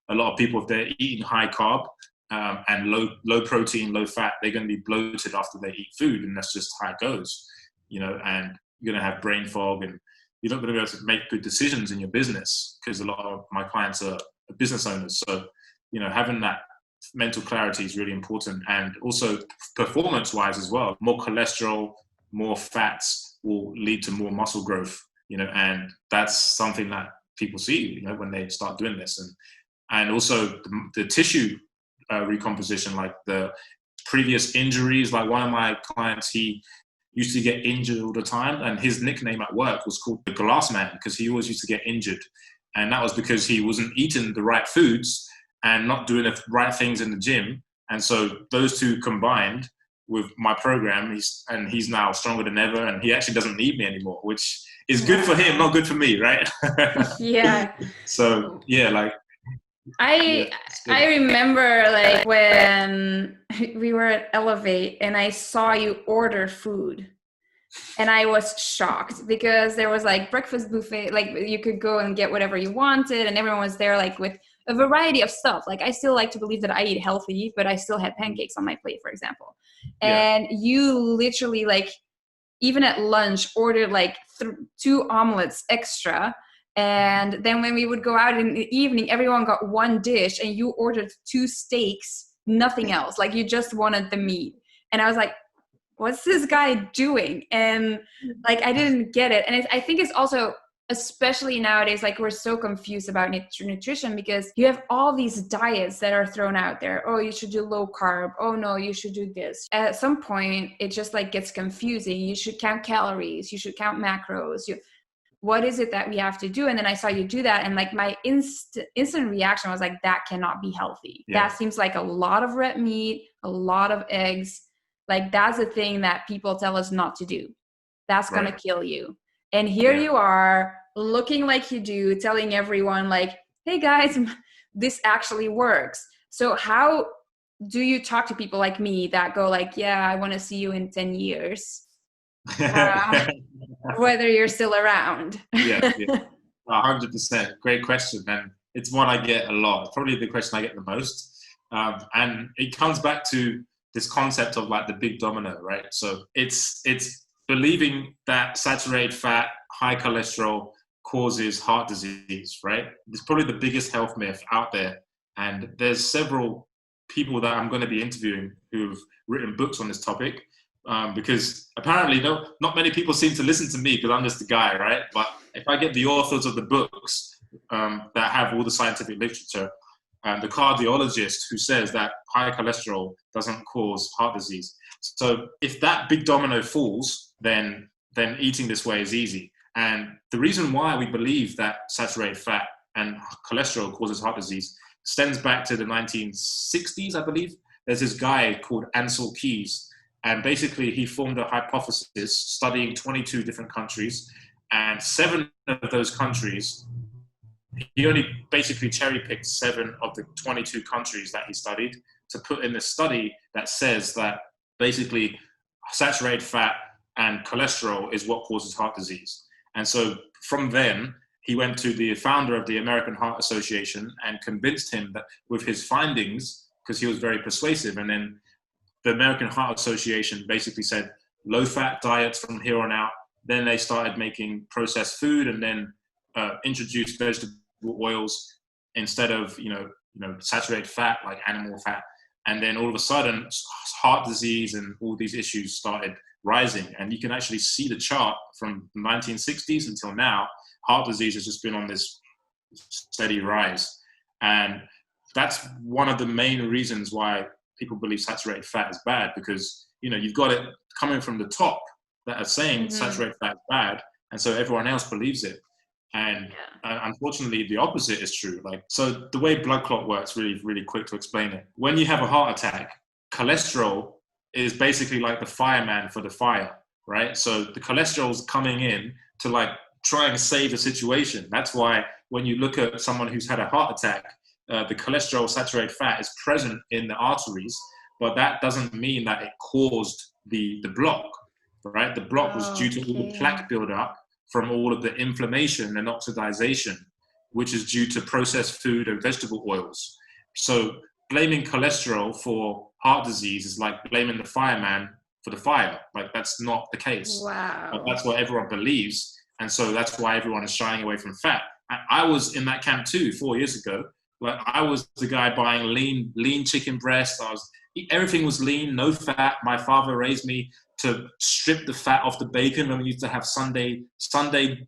a lot of people, if they're eating high carb and low protein, low fat, they're going to be bloated after they eat food, and that's just how it goes, you know. And you're going to have brain fog, and you're not going to be able to make good decisions in your business, because a lot of my clients are business owners. So, you know, having that mental clarity is really important. And also performance wise as well, more cholesterol, more fats will lead to more muscle growth, you know, and that's something that people see, you know, when they start doing this. And also the tissue recomposition, like the previous injuries. Like, one of my clients, he used to get injured all the time, and his nickname at work was called the Glass Man, because he always used to get injured, and that was because he wasn't eating the right foods and not doing the right things in the gym. And so those two combined with my program, he's now stronger than ever, and he actually doesn't need me anymore, which is good for him, not good for me, right? Yeah. So yeah, like I remember, like, when we were at Elevate and I saw you order food, and I was shocked, because there was like breakfast buffet, like you could go and get whatever you wanted, and everyone was there like with a variety of stuff. Like, I still like to believe that I eat healthy, but I still had pancakes on my plate, for example. And you literally, like, even at lunch, ordered like 2 omelets extra. And then when we would go out in the evening, everyone got 1 dish, and you ordered 2 steaks, nothing else. Like, you just wanted the meat. And I was like, what's this guy doing? And like, I didn't get it. And I think it's also, especially nowadays, like, we're so confused about nutrition, because you have all these diets that are thrown out there. Oh, you should do low carb. Oh no, you should do this. At some point, it just like gets confusing. You should count calories. You should count macros. What is it that we have to do? And then I saw you do that, and like, my instant reaction was like, that cannot be healthy. That seems like a lot of red meat, a lot of eggs. Like, that's a thing that people tell us not to do. That's going to kill you. And here you are, looking like you do, telling everyone like, hey guys, this actually works. So how do you talk to people like me that go like, yeah, I want to see you in 10 years, whether you're still around? Yeah. 100%. Great question. And it's one I get a lot. Probably the question I get the most. And it comes back to this concept of like the big domino, right? So it's believing that saturated fat, high cholesterol causes heart disease, right? It's probably the biggest health myth out there. And there's several people that I'm going to be interviewing who've written books on this topic, because apparently not many people seem to listen to me because I'm just the guy, right? But if I get the authors of the books that have all the scientific literature, the cardiologist who says that high cholesterol doesn't cause heart disease. So if that big domino falls, then eating this way is easy. And the reason why we believe that saturated fat and cholesterol causes heart disease stems back to the 1960s, I believe. There's this guy called Ansel Keys, and basically he formed a hypothesis studying 22 different countries, and 7 of those countries, he only basically cherry-picked 7 of the 22 countries that he studied to put in this study that says that basically saturated fat and cholesterol is what causes heart disease. And so from then, he went to the founder of the American Heart Association and convinced him that with his findings, because he was very persuasive, and then the American Heart Association basically said low-fat diets from here on out. Then they started making processed food, and then introduced vegetable oils instead of saturated fat like animal fat. And then all of a sudden, heart disease and all these issues started rising. And you can actually see the chart from the 1960s until now. Heart disease has just been on this steady rise. And that's one of the main reasons why people believe saturated fat is bad, because you've got it coming from the top that are saying saturated fat is bad, and so everyone else believes it. And unfortunately, the opposite is true. So the way blood clot works, really, really quick to explain it. When you have a heart attack, cholesterol is basically like the fireman for the fire, right? So the cholesterol is coming in to try and save the situation. That's why when you look at someone who's had a heart attack, the cholesterol saturated fat is present in the arteries, but that doesn't mean that it caused the block, right? The block was due to all the plaque buildup from all of the inflammation and oxidization, which is due to processed food and vegetable oils. So blaming cholesterol for heart disease is like blaming the fireman for the fire. That's not the case. Wow. But that's what everyone believes. And so that's why everyone is shying away from fat. I was in that camp too 4 years ago. I was the guy buying lean chicken breast. Everything was lean, no fat. My father raised me to strip the fat off the bacon when we used to have Sunday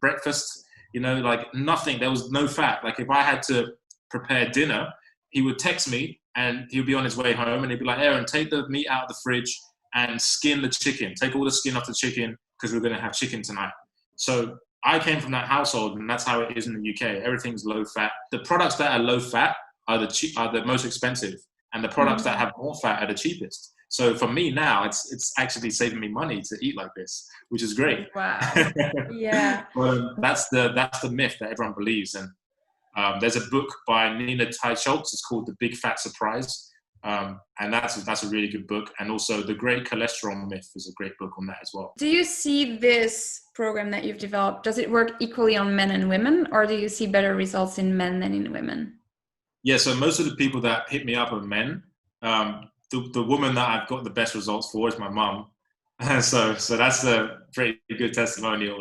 breakfast. Nothing. There was no fat. If I had to prepare dinner, he would text me and he'd be on his way home and he'd be like, Aaron, take the meat out of the fridge and skin the chicken. Take all the skin off the chicken because we're going to have chicken tonight. So I came from that household, and that's how it is in the UK. Everything's low fat. The products that are low fat are the most expensive, and the products that have more fat are the cheapest. So for me now, it's actually saving me money to eat like this, which is great. Wow. Yeah. But that's the myth that everyone believes. And there's a book by Nina Teicholz. It's called The Big Fat Surprise. And that's a really good book. And also The Great Cholesterol Myth is a great book on that as well. Do you see this program that you've developed, does it work equally on men and women, or do you see better results in men than in women? Yeah, so most of the people that hit me up are men. The woman that I've got the best results for is my mum. So that's a pretty good testimonial.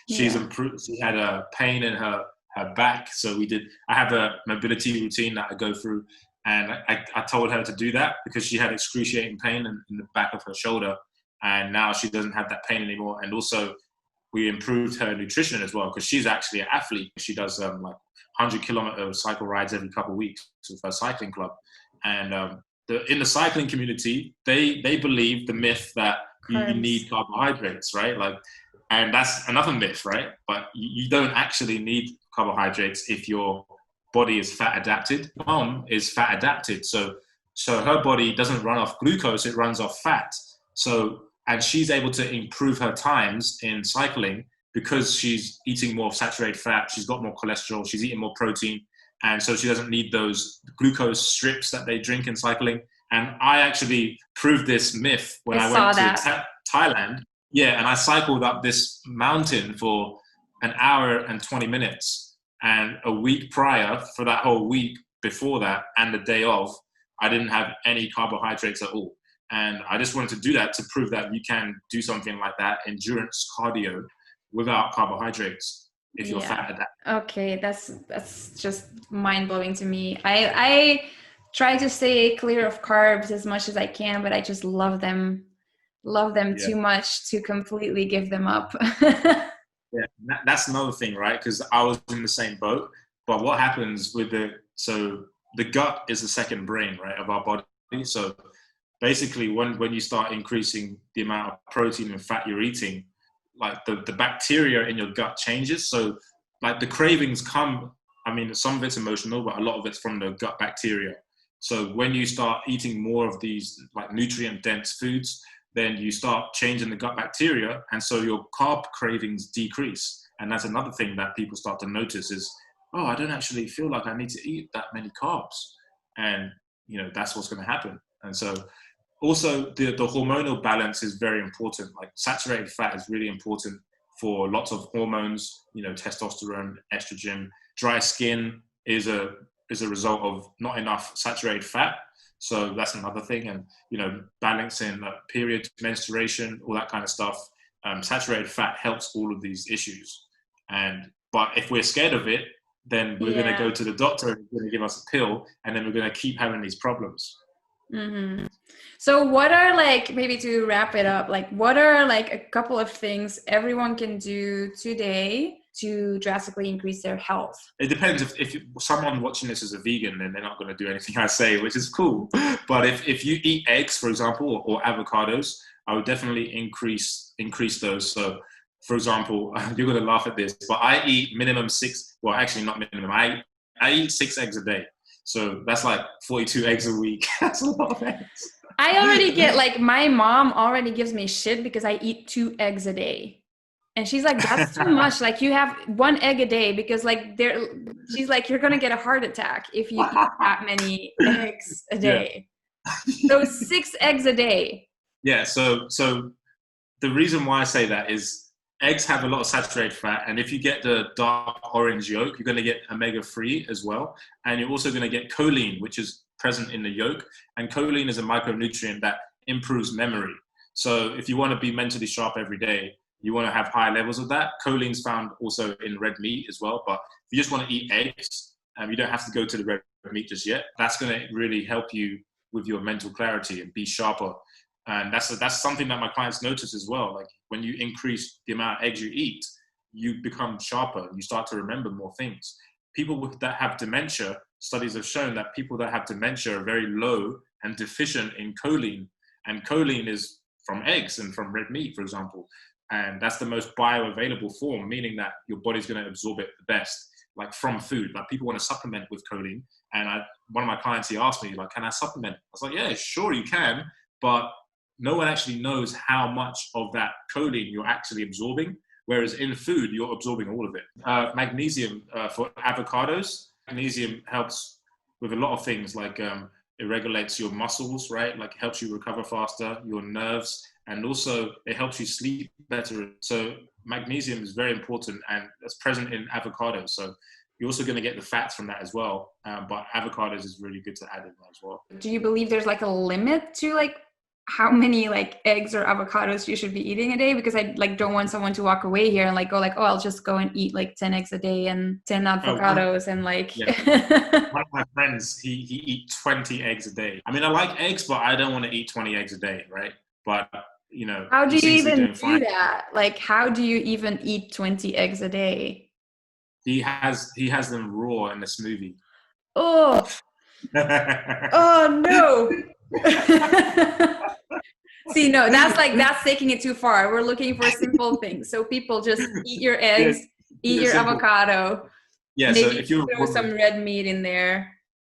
She's improved. She had a pain in her back. So I have a mobility routine that I go through. And I told her to do that because she had excruciating pain in the back of her shoulder. And now she doesn't have that pain anymore. And also we improved her nutrition as well, because she's actually an athlete. She does 100-kilometer cycle rides every couple of weeks with her cycling club. And in the cycling community, they believe the myth that you need carbohydrates, right? And that's another myth, right? But you don't actually need carbohydrates if your body is fat adapted. Mom is fat adapted, so her body doesn't run off glucose; it runs off fat. And she's able to improve her times in cycling because she's eating more saturated fat. She's got more cholesterol. She's eating more protein, and so she doesn't need those glucose strips that they drink in cycling. And I actually proved this myth when I went to Thailand. Yeah, and I cycled up this mountain for an hour and 20 minutes. And a week prior, for that whole week before that and the day of, I didn't have any carbohydrates at all. And I just wanted to do that to prove that you can do something like that, endurance cardio, without carbohydrates if you're fat adapted. Okay, that's just mind-blowing to me. I try to stay clear of carbs as much as I can, but I just love them Yeah. too much to completely give them up. Yeah, that's another thing, right? Because I was in the same boat. But what happens with the gut is the second brain, right, of our body. So basically, when you start increasing the amount of protein and fat you're eating, like the bacteria in your gut changes. So like the cravings come. I mean, some of it's emotional, but a lot of it's from the gut bacteria. So when you start eating more of these like nutrient dense foods, then you start changing the gut bacteria, and so your carb cravings decrease. And that's another thing that people start to notice is, oh, I don't actually feel like I need to eat that many carbs, and that's what's going to happen. And so also the hormonal balance is very important. Like saturated fat is really important for lots of hormones, testosterone, estrogen. Dry skin is a result of not enough saturated fat. So that's another thing. And, balancing period, menstruation, all that kind of stuff. Saturated fat helps all of these issues. But if we're scared of it, then we're going to go to the doctor and he's going to give us a pill, and then we're going to keep having these problems. Mm-hmm. So what are, like, maybe to wrap it up, like what are like a couple of things everyone can do today to drastically increase their health? It depends. If someone watching this is a vegan, then they're not going to do anything I say, which is cool. But if you eat eggs, for example, or avocados, I would definitely increase those. So, for example, you're going to laugh at this, but I eat minimum 6. Well, actually, not minimum. I eat 6 eggs a day. So that's like 42 eggs a week. That's a lot of eggs. I already get, like, my mom already gives me shit because I eat 2 eggs a day. And she's like, that's too much. Like, you have 1 egg a day because, like, she's like, you're going to get a heart attack if you eat that many eggs a day. Yeah. So 6 eggs a day. Yeah. So the reason why I say that is eggs have a lot of saturated fat. And if you get the dark orange yolk, you're going to get omega-3 as well. And you're also going to get choline, which is present in the yolk. And choline is a micronutrient that improves memory. So if you want to be mentally sharp every day, you want to have high levels of that. Choline's found also in red meat as well. But if you just want to eat eggs, you don't have to go to the red meat just yet. That's going to really help you with your mental clarity and be sharper. And that's something that my clients notice as well. Like when you increase the amount of eggs you eat, you become sharper. You start to remember more things. People that have dementia, studies have shown that people that have dementia are very low and deficient in choline. And choline is from eggs and from red meat, for example. And that's the most bioavailable form, meaning that your body's going to absorb it the best, like from food. Like people want to supplement with choline. And one of my clients, he asked me, like, can I supplement? I was like, yeah, sure you can. But no one actually knows how much of that choline you're actually absorbing. Whereas in food, you're absorbing all of it. Magnesium for avocados. Magnesium helps with a lot of things, like it regulates your muscles, right? Like it helps you recover faster, your nerves, and also it helps you sleep better. So magnesium is very important, and that's present in avocados. So you're also going to get the fats from that as well. But avocados is really good to add in as well. Do you believe there's like a limit to like how many like eggs or avocados you should be eating a day? Because I like don't want someone to walk away here and like go like, oh, I'll just go and eat like 10 eggs a day and 10 avocados and like. Yeah. One of my friends, he eats 20 eggs a day. I mean, I like eggs, but I don't want to eat 20 eggs a day, right? But how do you even do that? Like, how do you even eat 20 eggs a day? He has them raw in the smoothie. Oh. Oh no. See, no, that's taking it too far. We're looking for simple things. So people just eat your eggs, eat your avocado. Yeah, maybe so if you throw some red meat in there.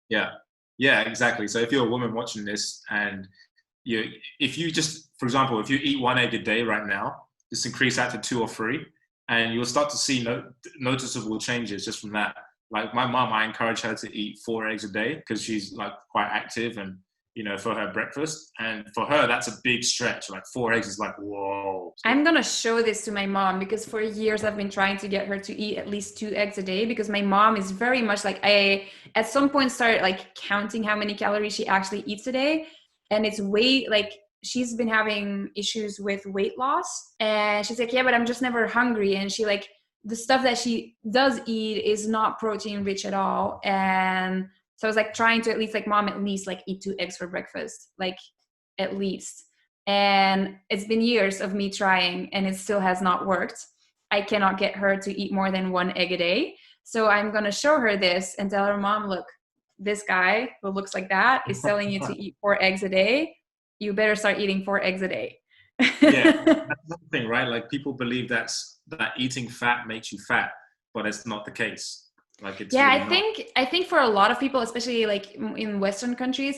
Yeah, exactly. So if you're a woman watching this, and if you just, for example, if you eat 1 egg a day right now, just increase that to 2 or 3, and you'll start to see noticeable changes just from that. Like my mom, I encourage her to eat 4 eggs a day because she's like quite active and, for her breakfast. And for her, that's a big stretch. Like 4 eggs is like, whoa. I'm going to show this to my mom because for years I've been trying to get her to eat at least 2 eggs a day because my mom is very much like, I at some point started like counting how many calories she actually eats a day. And it's like, she's been having issues with weight loss. And she's like, yeah, but I'm just never hungry. And she like, the stuff that she does eat is not protein rich at all. And So I was like trying to at least like, mom, at least like eat 2 eggs for breakfast, like at least. And it's been years of me trying and it still has not worked. I cannot get her to eat more than 1 egg a day. So I'm going to show her this and tell her, mom, look, this guy who looks like that is telling you to eat 4 eggs a day. You better start eating 4 eggs a day. Yeah, that's the thing, right? Like people believe that eating fat makes you fat, but it's not the case. Like it's really I think for a lot of people, especially like in Western countries,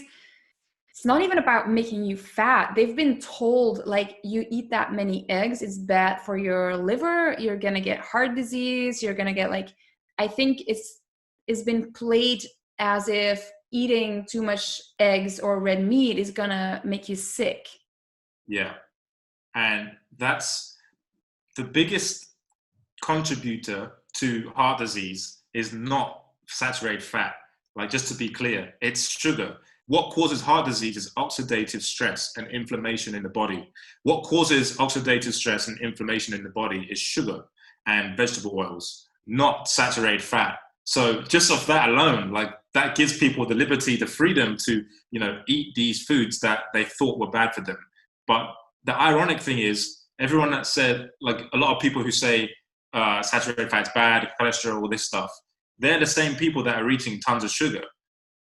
it's not even about making you fat. They've been told like you eat that many eggs, it's bad for your liver. You're gonna get heart disease. You're gonna get like, I think it's been played as if eating too much eggs or red meat is gonna make you sick. Yeah. And that's the biggest contributor to heart disease is not saturated fat. Like, just to be clear, it's sugar. What causes heart disease is oxidative stress and inflammation in the body. What causes oxidative stress and inflammation in the body is sugar and vegetable oils, not saturated fat. So just off that alone, like that gives people the liberty, the freedom to, eat these foods that they thought were bad for them. But the ironic thing is, everyone that said, like a lot of people who say saturated fat's bad, cholesterol, all this stuff, they're the same people that are eating tons of sugar.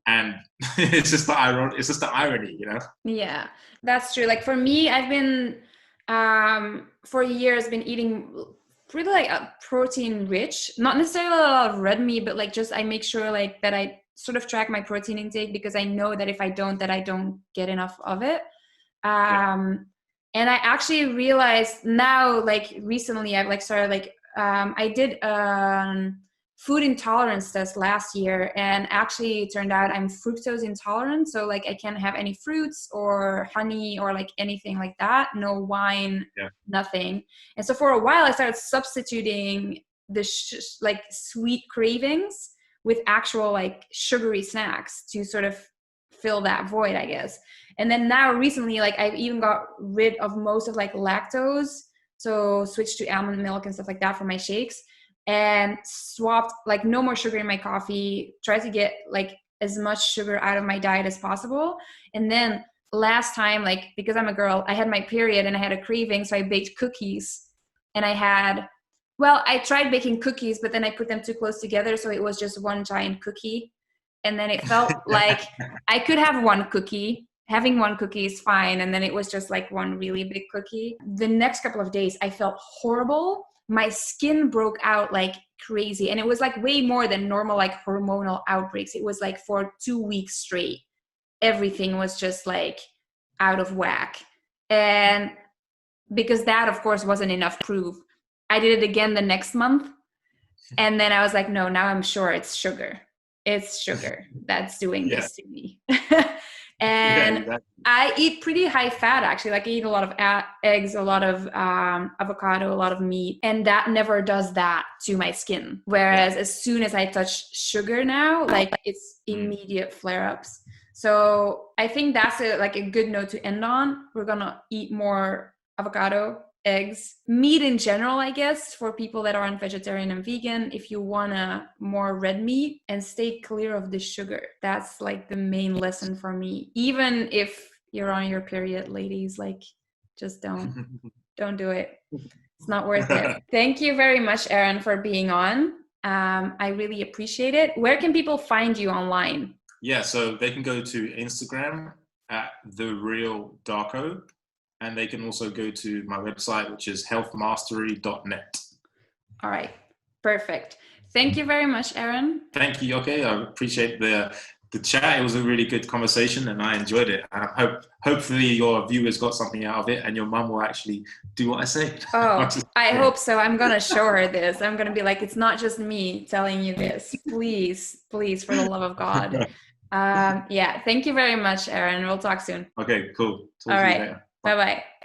And it's just the irony, Yeah, that's true. Like for me, I've been for years been eating pretty like protein rich, not necessarily a lot of red meat, but like just I make sure like that I sort of track my protein intake, because I know that if I don't, that I don't get enough of it. And I actually realized now, like recently, I've like started like I did food intolerance test last year, and actually it turned out I'm fructose intolerant. So like I can't have any fruits or honey or like anything like that. No wine, nothing. And so for a while I started substituting the like sweet cravings with actual like sugary snacks to sort of fill that void, I guess. And then now recently, like I've even got rid of most of like lactose. So switched to almond milk and stuff like that for my shakes, and swapped like no more sugar in my coffee, tried to get like as much sugar out of my diet as possible. And then last time, like because I'm a girl, I had my period and I had a craving. So I baked cookies, and I tried baking cookies, but then I put them too close together. So it was just one giant cookie. And then it felt like I could have one cookie. Having one cookie is fine. And then it was just like one really big cookie. The next couple of days, I felt horrible. My skin broke out like crazy. And it was like way more than normal, like hormonal outbreaks. It was like for 2 weeks straight, everything was just like out of whack. And because that, of course, wasn't enough proof, I did it again the next month. And then I was like, no, now I'm sure it's sugar. It's sugar that's doing this to me. And exactly. I eat pretty high fat, actually. Like I eat a lot of eggs, a lot of avocado, a lot of meat. And that never does that to my skin. Whereas as soon as I touch sugar now, like it's immediate flare-ups. So I think that's a good note to end on. We're going to eat more avocado, eggs, meat in general, I guess, for people that aren't vegetarian and vegan. If you want more red meat, and stay clear of the sugar. That's like the main lesson for me. Even if you're on your period, ladies, like just don't do it. It's not worth it. Thank you very much, Aaron, for being on. I really appreciate it. Where can people find you online? Yeah, so they can go to Instagram at @TheRealDarko. And they can also go to my website, which is healthmastery.net. All right. Perfect. Thank you very much, Aaron. Thank you, Yoke. I appreciate the chat. It was a really good conversation and I enjoyed it. And hopefully your viewers got something out of it and your mum will actually do what I say. Oh, I hope so. I'm going to show her this. I'm going to be like, it's not just me telling you this. Please, please, for the love of God. Thank you very much, Aaron. We'll talk soon. Okay, cool. All right. Bye-bye.